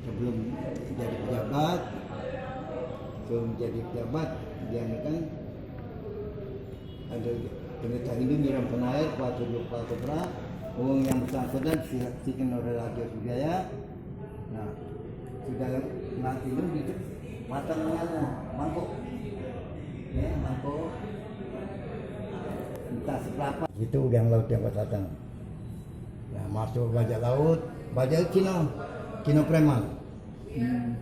sebelum jadi pejabat, dia kan ada pendeta Hindu nyiram penair kuatu kobra, yang bersangkutan si Raja Sujaya. Nah, sudah nanti itu gitu matangnya mangkuk, ya mangkuk entah seberapa. Itu yang laut yang datang. Nah, masuk bajak laut, bajak Cino Preman,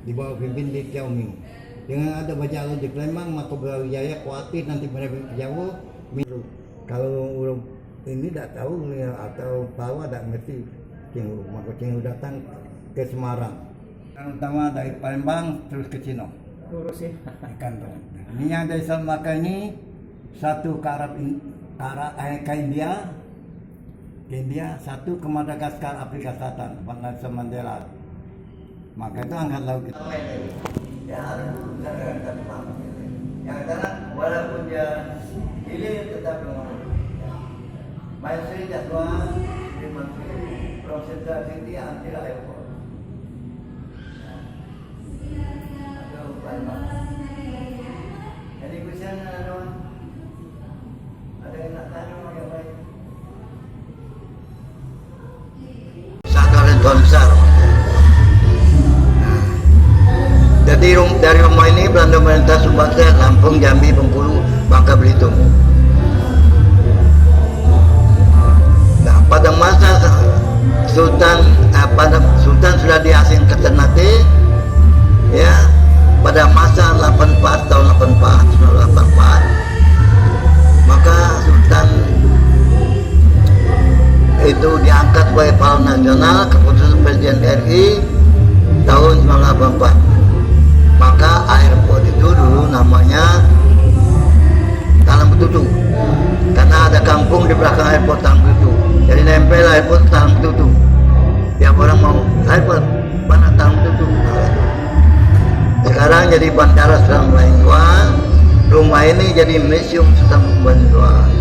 di bawah pimpin Lee Kiao Ming. Dengan ada bajak laut di Palembang, maka Brawijaya khawatir nanti mereka jauh. Kalau urung ini tidak tahu ya, atau tahu tidak ngerti Cinguru, maka Cinguru datang ke Semarang. Yang utama dari Palembang terus ke Cino. Lurus ya. Ini yang dari Salmaka ini satu ke ke India, satu ke Madagaskar, Afrika Selatan, Nelson Mandela. Maka itu angkat laut kita. Ya, yang karena walaupun dia hilir tetap main seri jadwal di konsentrasi dia anti airport. Jadi kusian ada yang nak tanya yang baik. Sadaran besar. Jadi dari rumah ini Belanda merintah Sumatera, Lampung, Jambi, Bengkulu, Bangka Belitung. Nah, pada masa Sultan sudah diasing ke Ternate, ya, pada masa 84 tahun 1984, maka Sultan itu diangkat sebagai pahlawan nasional keputusan Presiden RI tahun 1984. Maka airport itu dulu namanya Talang Betutu, karena ada kampung di belakang airport Talang Betutu, jadi nempel airport Talang Betutu. Tiap orang mau airport mana Talang Betutu. Sekarang jadi Bandara Sultan Hamengkubuwono. Rumah ini jadi museum Sultan Hamengkubuwono.